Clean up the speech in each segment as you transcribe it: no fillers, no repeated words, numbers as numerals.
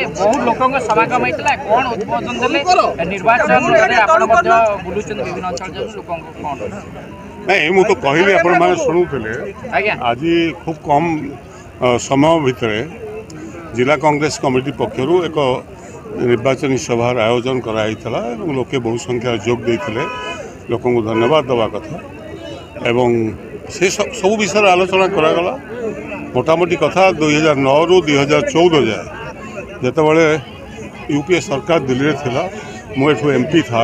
बहुत लोक समागम होता कौन उद्बोधन देले निर्वाचन बुलून विभिन्न अंचल लोक नहीं मु तो कहली आपण माने शुणुले आज खूब कम समय भितर जिला कांग्रेस कमिटी पक्षर एक निर्वाचन सभार आयोजन कराइला लोके बहु संख्या जोग देते लोक धन्यवाद दवा कथा एवं से सब विषय आलोचना करागला मोटामोटी कथा 2009 रु 2014 जाए जिते यूपीए सरकार दिल्ली में थिला मुझे एमपी था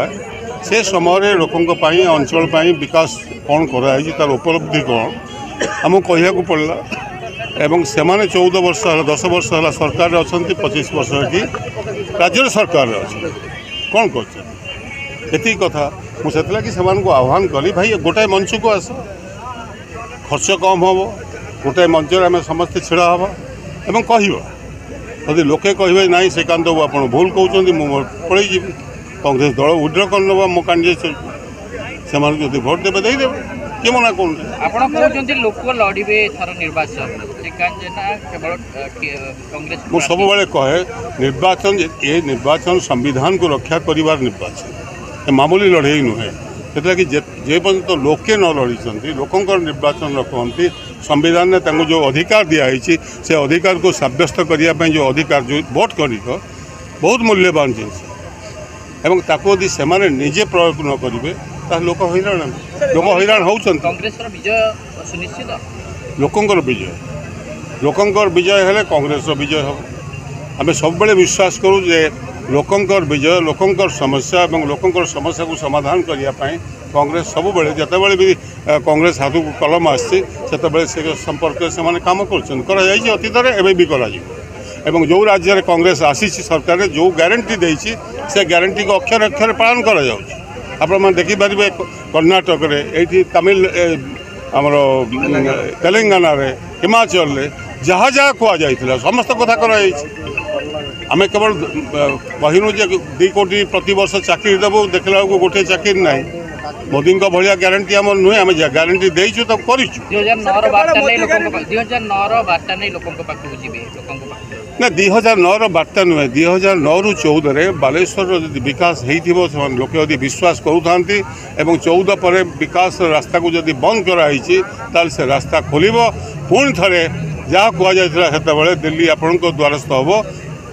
से समय लोकों अंचल विकास कौन कराई तार उपलब्धि कौन आमको कहू पड़ा एवं से 14 वर्ष 10 वर्ष है सरकार अच्छा 25 वर्ष कि राज्य सरकार अच्छा कौन कर कथा मुझे आह्वान कली भाई गोटाए मंच को आस खर्च कम हम गोटाए मंच आम समस्ते छिड़ा हाँ एवं कह लोके कहे ना श्रीकांत बाबू आप भूल कहते पलि कांग्रेस दल उड्र कर ना मो कैंडिडेट से भोट देवे देदेवे किए मना कर लोक लड़े थर निर्वाचन मुझे सब कहे निर्वाचन ये निर्वाचन संविधान को रक्षा कर निर्वाचन मामूली लड़े नुहे से जेपर्यंत लोके न लड़ी लोकंर निर्वाचन कहती संविधान ने जो अधिकार दिखाई से अधिकार को सब्यस्त करने जो अधिकार जो वोट कर बहुत मूल्यवान जिनस एवं ताको यदि से निजे प्रयोग न करेंगे लोक हैरान होकर लोकंर विजय हेले कांग्रेस विजय हम आम सब विश्वास करूँ जे लोकंर विजय लोकंर समस्या और लोकंर समस्या को समाधान करने कांग्रेस सब जिते भी कांग्रेस हाथ को कलम आसी से संपर्क से काम कर अतीत एवं भी कर जो राज्य में कांग्रेस आसी सरकार जो ग्यारंटी देती से ग्यारंटी को अक्षर अक्षर पालन कर देखिपारे कर्णाटक ये तमिल आमर तेलंगाना हिमाचल जहाँ जहाँ कहुला समस्त कथा आम केवल कहनु 2 कोटी प्रति वर्ष चाकरी देवु देखला गोटे चाकरी ना मोदी भाया ग्यारंटी आम नुहे आम ग्यारंटी देचु तो कर 2009 बार्ता नुहे 2009 रु 14 बालेश्वर विकास हो लोके यदि विश्वास करूँ 14 पर विकास रास्ता को जब बंद कराई से रास्ता खोल पुणी थे जहाँ कहुला दिल्ली आपण द्वारस्थ हम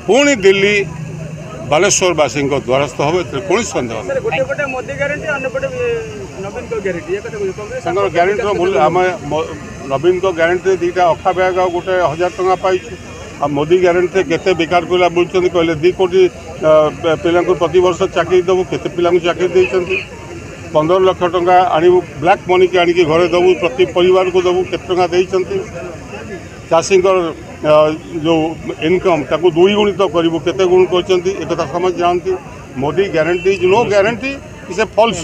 पुणी दिल्ली बालेश्वरवासी द्वारस्थ हम कौन सन्देह ग्यारंटी मूल्य आम नवीन को ग्यारंटी 2टा अखा बैग आ गोटे 1000 टଙ୍କା पाइछु आ मोदी ग्यारंटी केते बेकार कोला बोलछन कहले 2 कोटी पिला प्रति वर्ष चाकरी देवु केते पिला चाकरी देइछन्ती 15 लाख टଙ୍କା आनिबु ब्लैक मनी के आनिकी घरे देवु प्रति परिवार को देवु केते टଙ୍କା देइछन्ती चाषी जो इनकम ताको 2 गुणित करूँ केते गुण कहते एक समझ जानती Modi guarantee no guarantee is a false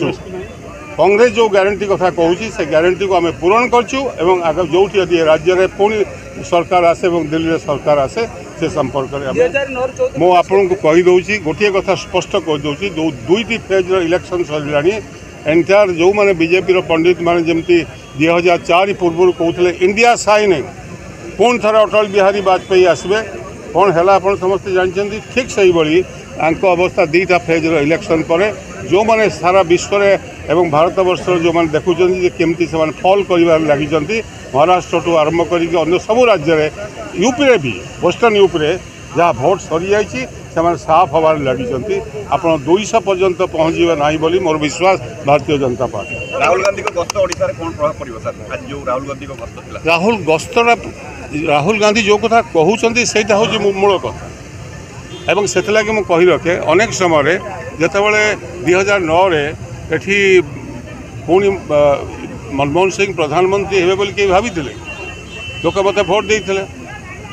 Congress जो ग्यारंटी कथा कहूँ से ग्यारंटी को आम पूरण कर जो यदि राज्य में पुणी सरकार आसे दिल्ली में सरकार आसे से संपर्क में आपन को कहीदे गोटे कथा स्पष्ट करदे जो 2टी फेज इलेक्शन सरला एंटायर जो मैंने बीजेपी पंडित मैंने जमी 2004 पूर्व कहते इंडिया साइन पुणी थर अटल बिहारी वाजपेयी आसवे कौन है आप समस्ते जानते ठीक से भाई अवस्था 2टा फेज इलेक्शन पर जो मैंने सारा विश्व एवं भारत वर्ष जो मैंने देखुं केमती से फॉल कर लगी महाराष्ट्र ठूँ आरंभ कर सब राज्य में यूपी भी वेस्टर्न यूपी जहाँ भोट सरी जाइए से साफ हबार लगी आप 200 पर्यंत पहुँचे ना बोली मोर विश्वास भारतीय जनता पार्टी राहुल गांधी को गस्त ओडिशा रे कोन प्रभाव पड़िबो सर आज जो राहुल गांधी को गस्त थिला राहुल गांधी जो कथा कहउछंती सेटा हो मूल कथा एवं से मुझे कही रखे अनेक समय जितेबाला 2009 एठी पुणी मनमोहन सिंह प्रधानमंत्री हे बोल भाई लोक मत भोट देते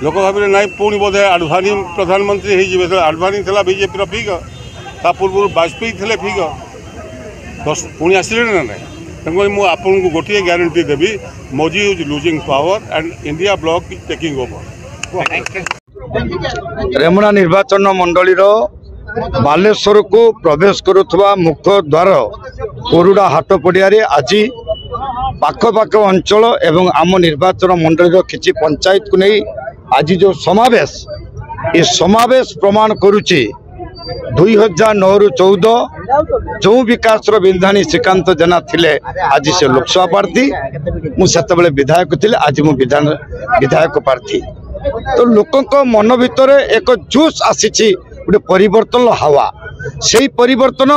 लोक भाविले ना पुणी बोधे आडवाणी प्रधानमंत्री हो आडवाणी था बीजेपी फिगर ता पूर्व वाजपेयी थे फिगर पुणी आसिले ना ना तेणुक मुझे आपको गोटे guarantee Devi Modi is losing power and India block is taking over. Remuna निर्वाचन मंडलीर बालेश्वर को प्रवेश करुवा मुख्य द्वार कोरुड़ा हाट पड़िया आज पाखपाख अंचल एवं आम निर्वाचन मंडलीर किसी पंचायत को नहीं आज जो समावेश ये समावेश प्रमाण करुच्ची 2009-14 जो विकास बिंधाणी श्रीकांत जेना थिले आज से लोकसभा प्रार्थी मुझे विधायक थी आज मु विधायक प्रार्थी तो लोकों मन भितर एक जोश आसी गोटे परिवर्तन हावा से परिवर्तन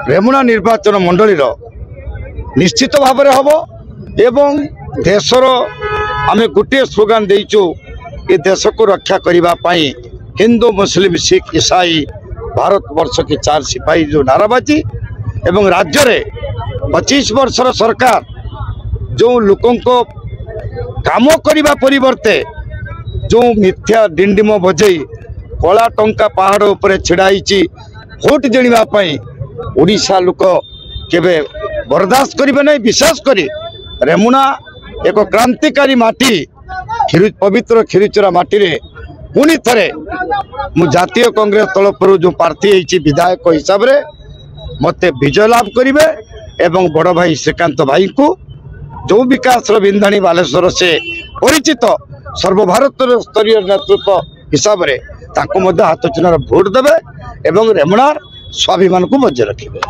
रेमुणा निर्वाचन मंडली निश्चित भाव में हम एवं देशर आम गोटे स्लोगान देचु ये देश को रक्षा करने हिंदू मुस्लिम सिख ईसाई भारत वर्ष के 4 सिपाही जो नाराबाजी एवं राज्य में 25 वर्षर सरकार जो लोकों को काम करने परिवर्ते जो मिथ्या डिंडिम बजई कला टंका पहाड़ उपर छिड़ाई भोट जिणवाई ओडिशा लोक केबे बर्दाश्त करेंगे नहीं। विशेषकर रेमुणा एक क्रांतिकारी माटी पवित्र खिरीचुरा माटी रे पुणी थे मु जातीय कांग्रेस तरफ जो प्रार्थी होती विधायक हिसाब से मत विजय लाभ करेंगे एवं बड़ भाई श्रीकांत भाई को जो विकास बिंधाणी बालेश्वर से परिचित सर्वभारत स्तरीय नेतृत्व हिसाब से हाथ चिन्ह भोट देवे एवं रेमुणार स्वाभिमान को बजाय रखेंगे।